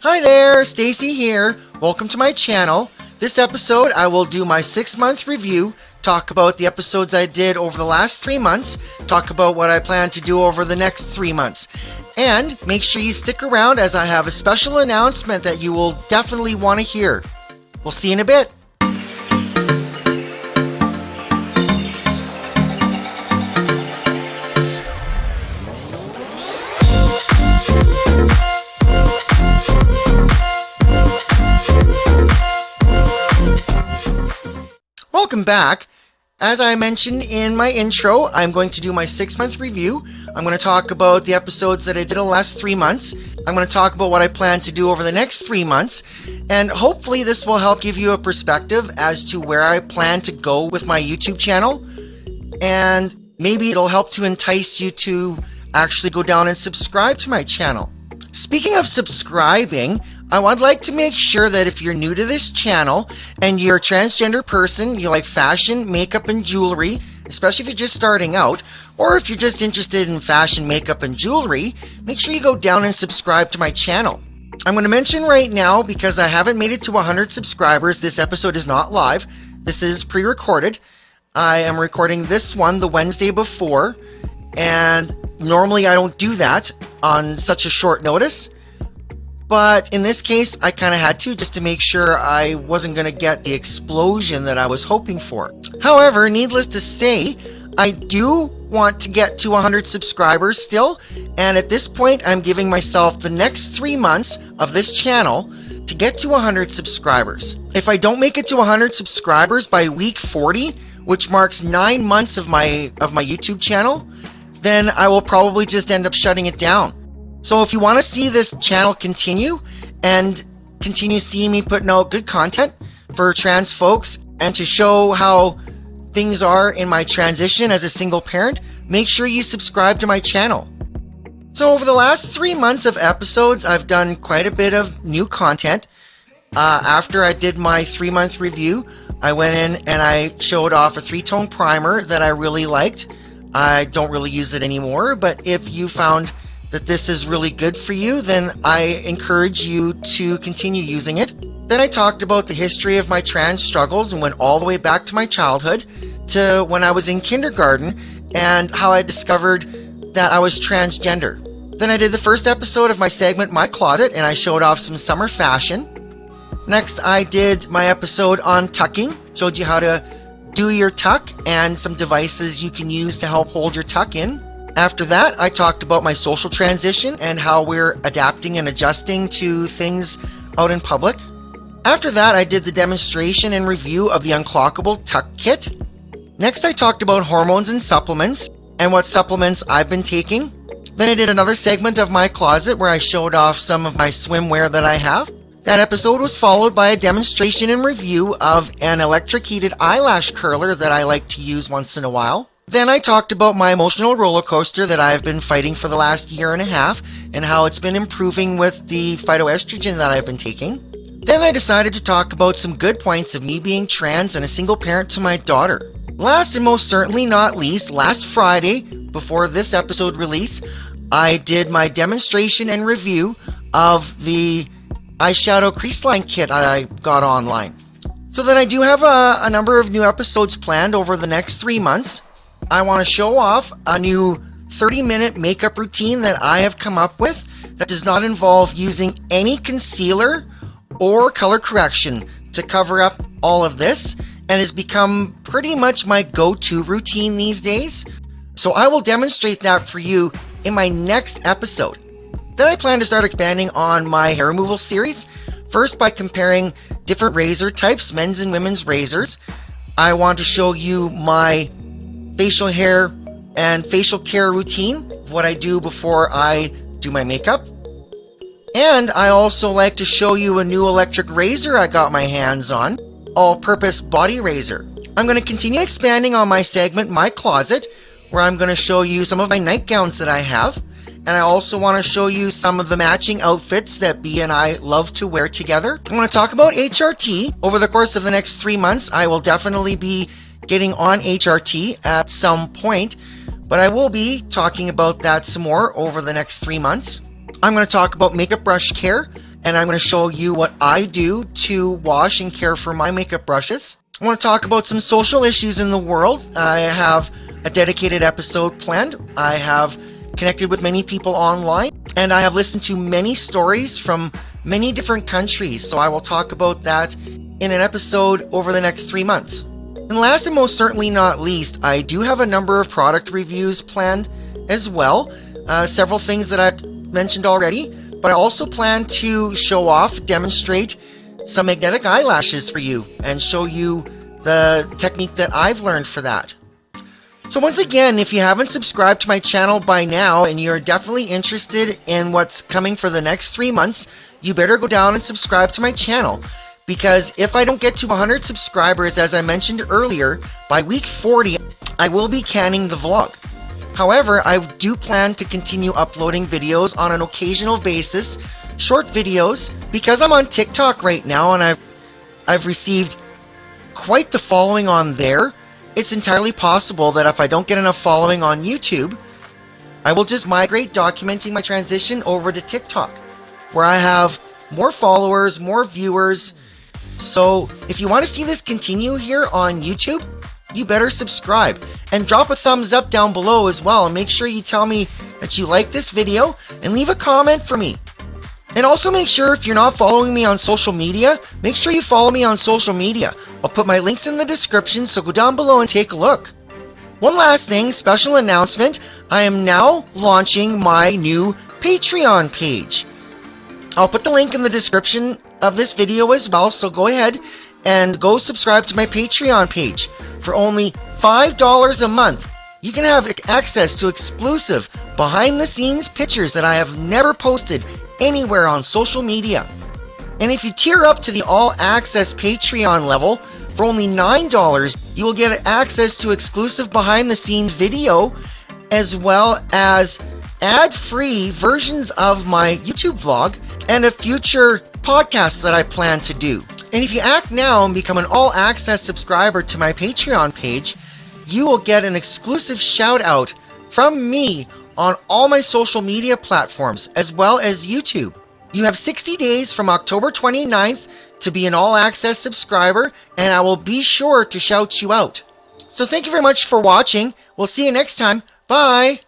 Hi there, Stacy here. Welcome to my channel. This episode I will do my 6-month review, talk about the episodes I did over the last 3 months, talk about what I plan to do over the next 3 months. And make sure you stick around as I have a special announcement that you will definitely want to hear. We'll see you in a bit. Welcome back. As I mentioned in my intro, I'm going to do my 6-month review. I'm going to talk about the episodes that I did in the last 3 months. I'm going to talk about what I plan to do over the next 3 months. And hopefully this will help give you a perspective as to where I plan to go with my YouTube channel. And maybe it'll help to entice you to actually go down and subscribe to my channel. Speaking of subscribing, I would like to make sure that if you're new to this channel and you're a transgender person, you like fashion, makeup, and jewelry, especially if you're just starting out, or if you're just interested in fashion, makeup, and jewelry, make sure you go down and subscribe to my channel. I'm going to mention right now, because I haven't made it to 100 subscribers, this episode is not live. This is pre-recorded. I am recording this one the Wednesday before, and normally I don't do that on such a short notice. But in this case, I kind of had to, just to make sure I wasn't going to get the explosion that I was hoping for. However, needless to say, I do want to get to 100 subscribers still, and at this point, I'm giving myself the next 3 months of this channel to get to 100 subscribers. If I don't make it to 100 subscribers by week 40, which marks 9 months of my YouTube channel, then I will probably just end up shutting it down. So if you want to see this channel continue and continue seeing me putting out good content for trans folks and to show how things are in my transition as a single parent, make sure you subscribe to my channel. So over the last 3 months of episodes, I've done quite a bit of new content. After I did my 3-month review, I went in and I showed off a 3-tone primer that I really liked. I don't really use it anymore, but if you found that this is really good for you, then I encourage you to continue using it. Then I talked about the history of my trans struggles and went all the way back to my childhood to when I was in kindergarten and how I discovered that I was transgender. Then I did the first episode of my segment, My Closet, and I showed off some summer fashion. Next, I did my episode on tucking, showed you how to do your tuck and some devices you can use to help hold your tuck in. After that, I talked about my social transition and how we're adapting and adjusting to things out in public. After that, I did the demonstration and review of the unclockable tuck kit. Next, I talked about hormones and supplements and what supplements I've been taking. Then I did another segment of my closet where I showed off some of my swimwear that I have. That episode was followed by a demonstration and review of an electric heated eyelash curler that I like to use once in a while. Then I talked about my emotional roller coaster that I've been fighting for the last 1.5 years and how it's been improving with the phytoestrogen that I've been taking. Then I decided to talk about some good points of me being trans and a single parent to my daughter. Last and most certainly not least, last Friday, before this episode release, I did my demonstration and review of the eyeshadow crease line kit I got online. So then I do have a number of new episodes planned over the next 3 months. I want to show off a new 30-minute makeup routine that I have come up with that does not involve using any concealer or color correction to cover up all of this, and has become pretty much my go-to routine these days. So I will demonstrate that for you in my next episode. Then I plan to start expanding on my hair removal series, first by comparing different razor types, men's and women's razors. I want to show you my facial hair and facial care routine, what I do before I do my makeup. And I also like to show you a new electric razor I got my hands on, all-purpose body razor. I'm going to continue expanding on my segment, My Closet, where I'm going to show you some of my nightgowns that I have. And I also want to show you some of the matching outfits that B and I love to wear together. I'm going to talk about HRT. Over the course of the next 3 months, I will definitely be getting on HRT at some point, but I will be talking about that some more over the next 3 months. I'm going to talk about makeup brush care and I'm going to show you what I do to wash and care for my makeup brushes. I want to talk about some social issues in the world. I have a dedicated episode planned. I have connected with many people online, and I have listened to many stories from many different countries, so I will talk about that in an episode over the next 3 months. And last and most certainly not least, I do have a number of product reviews planned as well. Several things that I've mentioned already, but I also plan to show off, demonstrate some magnetic eyelashes for you and show you the technique that I've learned for that. So once again, if you haven't subscribed to my channel by now and you're definitely interested in what's coming for the next 3 months, you better go down and subscribe to my channel, because if I don't get to 100 subscribers, as I mentioned earlier, by week 40, I will be canning the vlog. However, I do plan to continue uploading videos on an occasional basis, short videos, because I'm on TikTok right now and I've received quite the following on there. It's entirely possible that if I don't get enough following on YouTube, I will just migrate documenting my transition over to TikTok, where I have more followers, more viewers. So if you want to see this continue here on YouTube, you better subscribe and drop a thumbs up down below as well, and make sure you tell me that you like this video and leave a comment for me. And also make sure, if you're not following me on social media, make sure you follow me on social media. I'll put my links in the description, so go down below and take a look. One last thing, special announcement, I am now launching my new Patreon page. I'll put the link in the description of this video as well, so go ahead and go subscribe to my Patreon page. For only $5 a month, you can have access to exclusive behind-the-scenes pictures that I have never posted anywhere on social media. And if you tier up to the all-access Patreon level, for only $9, you will get access to exclusive behind-the-scenes video, as well as ad-free versions of my YouTube vlog and a future podcast that I plan to do. And if you act now and become an all-access subscriber to my Patreon page, you will get an exclusive shout-out from me on all my social media platforms, as well as YouTube. You have 60 days from October 29th to be an all-access subscriber, and I will be sure to shout you out. So thank you very much for watching. We'll see you next time. Bye!